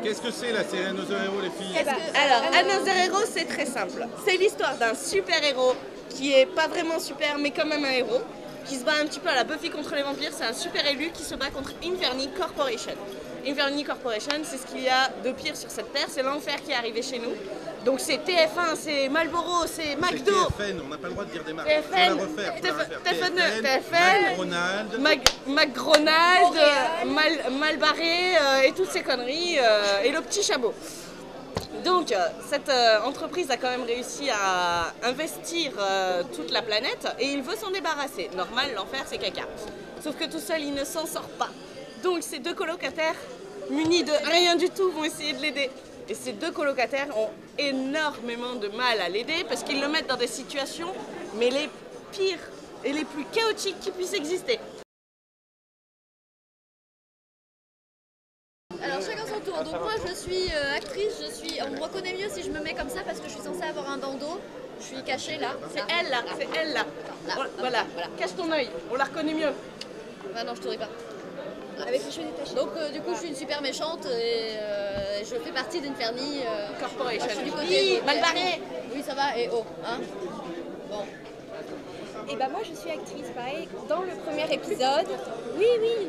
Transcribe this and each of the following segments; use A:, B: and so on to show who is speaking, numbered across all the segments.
A: Qu'est-ce que c'est la série Another Hero, les filles?
B: Alors, Another Hero, c'est très simple. C'est l'histoire d'un super-héros qui est pas vraiment super, mais quand même un héros, qui se bat un petit peu à la Buffy contre les vampires. C'est un super-élu qui se bat contre Inferni Corporation. Inferni Corporation, c'est ce qu'il y a de pire sur cette terre, c'est l'enfer qui est arrivé chez nous. Donc c'est TF1, c'est Marlboro, c'est McDo.
A: C'est TFN, on n'a pas le droit de dire des marques.
B: TFN,
A: TFN,
B: McDonald's, Malbarré et toutes ces conneries, et le petit chabot. Donc cette entreprise a quand même réussi à investir toute la planète et il veut s'en débarrasser. Normal, l'enfer c'est caca. Sauf que tout seul il ne s'en sort pas. Donc ces deux colocataires munis de rien du tout vont essayer de l'aider. Et ces deux colocataires ont énormément de mal à l'aider parce qu'ils le mettent dans des situations mais les pires et les plus chaotiques qui puissent exister.
C: Alors chacun son tour. Donc moi je suis actrice, on me reconnaît mieux si je me mets comme ça parce que je suis censée avoir un bandeau. Je suis cachée là.
B: C'est elle là, c'est elle là. Voilà. Cache ton œil, on la reconnaît mieux.
C: Ah non, je t'aurais pas.
D: Avec les cheveux détachés.
C: Donc du coup je suis une super méchante et je fais partie d'Inferni
B: Corporation.
C: Je suis du côté
B: mal barré.
C: Oui ça va et oh hein. Bon.
D: Et bah moi je suis actrice pareil dans le premier épisode. Oui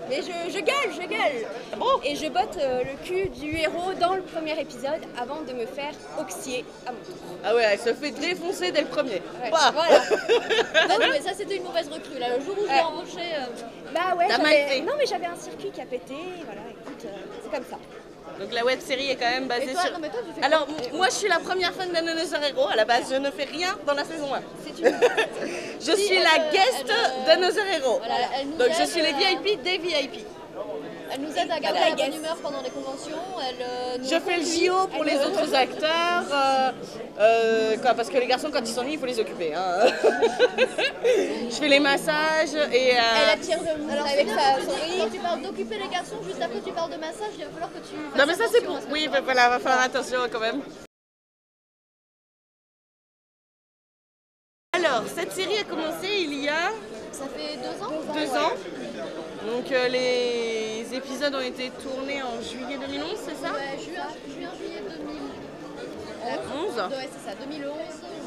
D: mais je gueule.
B: Bon.
D: Et je botte le cul du héros dans le premier épisode avant de me faire oxyer à mon tour.
B: Ah ouais, elle se fait défoncer dès le premier.
D: Ouais.
B: Bah.
D: Voilà.
C: Non mais ça c'était une mauvaise recrue là. Le jour où je l'ai embauchée.
D: Bah ouais,
B: T'as mal fait.
D: non mais j'avais un circuit qui a pété, voilà, écoute, c'est comme ça.
B: Donc la web série est quand même basée
C: Et toi,
B: sur...
C: non, mais toi, tu fais
B: Alors
C: quoi
B: moi je suis la première fan d'Another Hero, à la base je ne fais rien dans la saison 1.
D: C'est une...
B: Je suis la guest d'Another Hero.
C: Voilà, elle nous
B: Donc je
C: aide,
B: suis les VIP des VIP.
C: Elle nous aide à garder la bonne humeur pendant les conventions.
B: Je fais le JO pour les autres acteurs, parce que les garçons quand ils s'ennuient il faut les occuper. Hein. Je fais les massages et...
D: Elle attire de monde avec sa souris.
C: Quand tu parles d'occuper les garçons, juste après tu parles de massage, il va falloir que tu...
B: Non mais ça c'est pour... Oui, voilà, va falloir attention quand même. Alors, cette série a commencé il y a...
C: Ça fait 2 ans
B: 2 ans. Donc les épisodes ont été tournés en juillet 2011, c'est ça?
C: Ouais, juillet 2011. Ouais, c'est ça, 2011.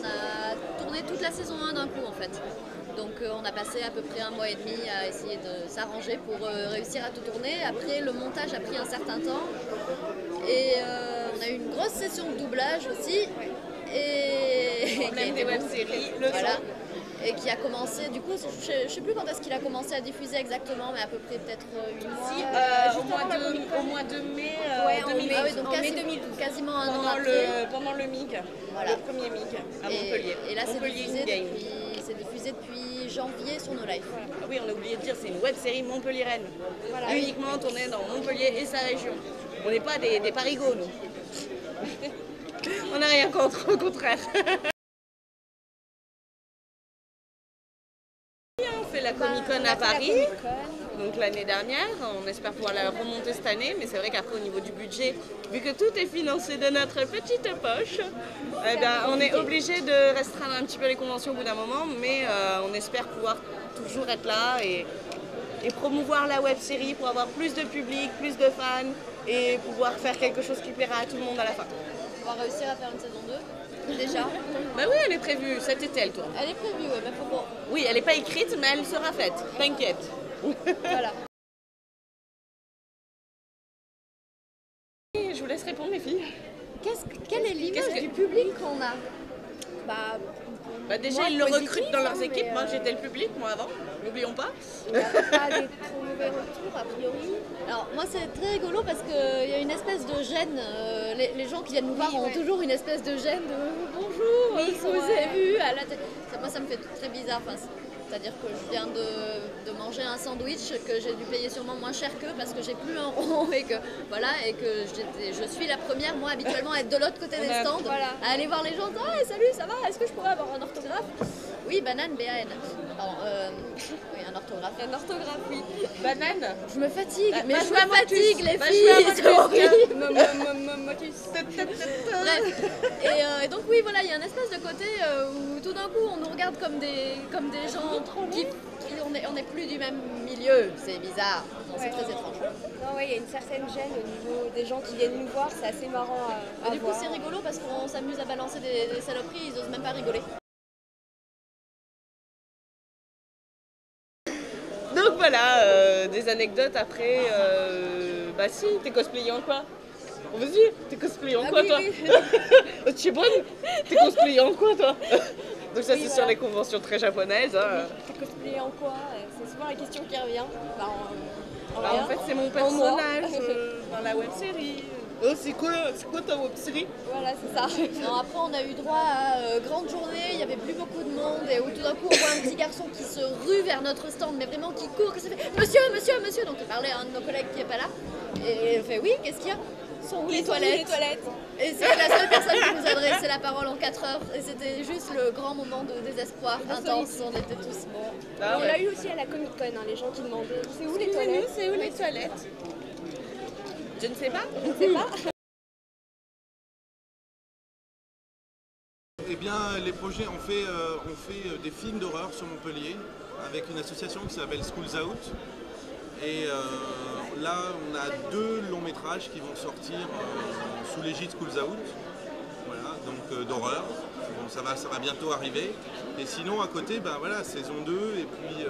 C: On a tourné toute la saison 1 d'un coup en fait. Donc on a passé à peu près 1 mois et demi à essayer de s'arranger pour réussir à tout tourner. Après, le montage a pris un certain temps. Et on a eu une grosse session de doublage aussi. Et
B: On a des web-séries, le
C: voilà.
B: son.
C: Et qui a commencé, du coup, je sais plus quand est-ce qu'il a commencé à diffuser exactement, mais à peu près peut-être 8 mois.
B: Si, au mois de mai 2012.
C: Ah oui, donc
D: en mai 2012.
C: Quasiment un an après.
B: Pendant le MIG,
C: Voilà.
B: le premier MIG à Montpellier.
C: Et là, c'est
B: Montpellier
C: diffusé depuis janvier sur nos lives.
B: Ah oui, on a oublié de dire, c'est une web-série montpelliéraine. Voilà. Uniquement tournée dans Montpellier et sa région. On n'est pas des parigots, nous. On n'a rien contre, au contraire. On fait la Comic-Con à Paris, donc l'année dernière. On espère pouvoir la remonter cette année, mais c'est vrai qu'après au niveau du budget, vu que tout est financé de notre petite poche, eh bien, on est obligé de restreindre un petit peu les conventions au bout d'un moment, mais on espère pouvoir toujours être là et promouvoir la web série pour avoir plus de public, plus de fans et pouvoir faire quelque chose qui plaira à tout le monde à la fin.
C: On va réussir à faire une saison 2 déjà.
B: Bah oui, elle est prévue, cet été elle tourne.
C: Elle est prévue, ouais, mais faut bon.
B: Oui, elle n'est pas écrite, mais elle sera faite, t'inquiète.
C: Voilà.
B: Je vous laisse répondre, mes filles.
C: Quelle est l'image du public qu'on a?
B: Bah déjà,
D: Moi,
B: ils le
D: positif,
B: recrutent dans leurs
D: mais,
B: équipes. Moi, j'étais le public, moi, avant. N'oublions pas.
D: Pas des trop mauvais retours a priori.
C: Alors moi c'est très rigolo parce qu'il y a une espèce de gêne, les gens qui viennent nous voir ont toujours une espèce de gêne de bonjour, je vous ai vu à la tête. Moi ça me fait très bizarre, c'est-à-dire que je viens de manger un sandwich que j'ai dû payer sûrement moins cher qu'eux parce que j'ai plus un rond et que voilà et que je suis la première moi habituellement à être de l'autre côté des stands, à aller voir les gens, ah salut ça va, est-ce que je pourrais avoir un orthographe? Oui, banane, B-A-N. Oui, un orthographe.
B: Un orthographe, oui. Banane.
C: Je me fatigue, mais
B: Bah,
C: je me fatigue les
B: Bah,
C: filles, c'est horrible.
B: Bref.
C: Et donc oui, voilà, il y a un espèce de côté où tout d'un coup on nous regarde comme des gens qui ont on est plus du même milieu, c'est bizarre, c'est
D: Ouais.
C: très étrange.
D: Non, ouais, il y a une certaine gêne au niveau des gens qui viennent nous voir, c'est assez marrant à
C: Du coup,
D: voir.
C: c'est rigolo parce qu'on s'amuse à balancer des saloperies, ils osent même pas rigoler.
B: Donc voilà, des anecdotes après. Bah si, t'es cosplayé en quoi? Vas-y, t'es cosplayé en quoi
D: oui,
B: toi?
D: oui.
B: Tu es bonne? T'es cosplayé en quoi toi? Donc ça
D: Oui,
B: c'est sur
D: voilà.
B: les conventions très japonaises. Hein.
D: T'es cosplayé en quoi? C'est souvent la question qui revient. Bah, en
B: Bah,
D: rien.
B: en fait c'est mon
D: moi.
B: personnage dans la web série. Oh c'est quoi ta web série?
D: Voilà, c'est ça.
C: Non, après, on a eu droit à grande journée, il n'y avait plus beaucoup de monde, et où tout d'un coup, on voit un petit garçon qui se rue vers notre stand, mais vraiment qui court, qui se fait Monsieur, monsieur, monsieur. Donc, il parlait à un de nos collègues qui n'est pas là, et il fait Oui, qu'est-ce qu'il y a? Sont où les toilettes?
D: Les toilettes.
C: Et c'est la seule personne qui nous adressait la parole en 4 heures, et c'était juste le grand moment de désespoir intense. On était tous morts.
B: Ah,
D: On
B: ouais.
D: l'a eu aussi à la Comic Con, hein, les gens qui demandaient c'est où les
B: Excusez-nous,
D: toilettes?
B: c'est où les toilettes? Je ne sais pas.
D: Je sais pas.
A: Eh bien, les projets, on fait des films d'horreur sur Montpellier avec une association qui s'appelle Schools Out. Et là, on a 2 longs métrages qui vont sortir sous l'égide Schools Out. Voilà, donc d'horreur. Bon, ça va bientôt arriver. Et sinon, à côté, ben voilà, saison 2. Et puis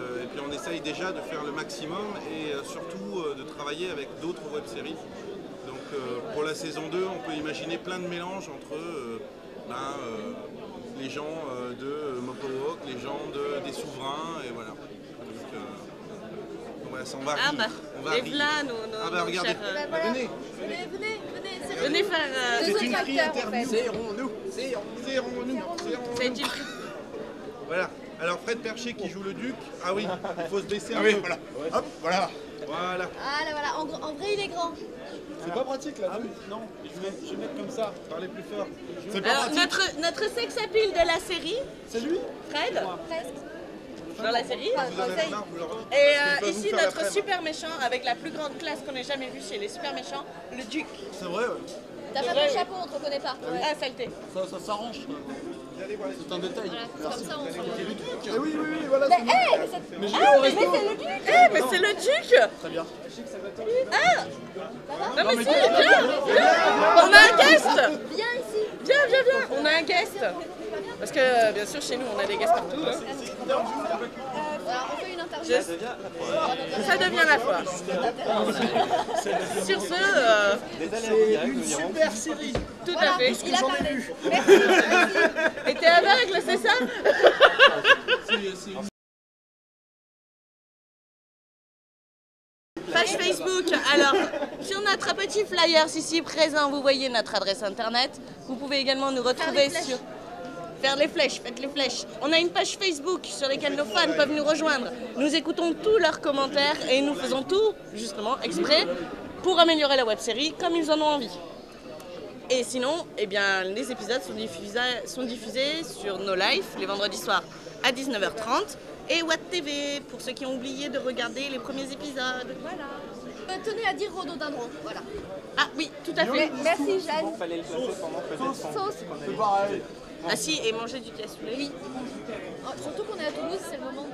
A: on essaye déjà de faire le maximum et surtout de travailler avec d'autres web-séries. Donc pour la saison 2, on peut imaginer plein de mélanges entre les gens de Mopowok, les gens des souverains, et voilà. Donc voilà, ça, on va
B: Ah
A: rire.
B: bah,
A: On va
B: les
A: rire.
B: v'là nos
A: Ah bah regardez,
B: chers,
C: Bah, voilà.
A: venez.
C: Venez, c'est
B: venez faire...
A: C'est une free
D: acteurs, en fait.
A: interview. Serrons-nous, serrons-nous.
B: ça a été une-
A: Voilà. Alors Fred Percher qui joue le duc. Ah oui, il faut se baisser un
E: Ah oui,
A: peu.
E: voilà. Hop, voilà.
A: Voilà.
C: Ah là voilà, en vrai il est grand.
E: C'est pas pratique là. Non, je vais mettre comme ça.
A: Parlez plus fort.
E: C'est pas
B: Alors
E: pratique.
B: notre sex appeal de la série,
E: C'est lui.
B: Fred,
C: Presque.
B: dans la série.
A: Vous en avez marre, vous leur dites.
B: Et
A: Je vais pas vous
B: ici
A: faire
B: notre
A: après,
B: super méchant avec la plus grande classe qu'on ait jamais vue chez les super méchants, le duc.
E: C'est vrai. Ouais.
C: T'as pas
B: Ouais,
C: ton
B: ouais.
C: chapeau, on te reconnaît pas.
B: Ah saleté.
E: Ça s'arrange. C'est un détail.
C: Voilà, c'est comme ça on s'en va.
E: Oui, voilà.
C: Mais c'est
E: Mais je vais au resto.
C: le duc.
B: Eh mais c'est le duc.
E: Très bien.
B: Ah non mais si, viens. On a un guest.
C: Viens ici.
B: Viens. On a un guest. Parce que bien sûr chez nous on a des guests partout. Hein.
C: Alors on fait une interview.
B: Ça devient la foire. Sur ce,
E: C'est une super série.
B: tout à fait.
C: Il a parlé.
B: Et t'es aveugle, c'est ça? Page Facebook. Alors, sur notre petit flyer ici présent, vous voyez notre adresse internet. Vous pouvez également nous retrouver
C: les flèches.
B: sur... Faire les flèches, faites les flèches. On a une page Facebook sur laquelle nos fans peuvent nous rejoindre. Nous écoutons tous leurs commentaires et nous faisons tout, justement, exprès, pour améliorer la web-série comme ils en ont envie. Et sinon, eh bien, les épisodes sont diffusés sur No Life les vendredis soirs à 19h30 et Watt TV pour ceux qui ont oublié de regarder les premiers épisodes.
C: Voilà. Tenez à dire rhododendron. Voilà.
B: Ah oui, tout à fait.
D: Merci Jeanne.
C: Sauce.
E: C'est pareil.
B: Ah si, et manger du cassoulet.
C: Oui. Oh, surtout qu'on est à Toulouse, c'est le moment de...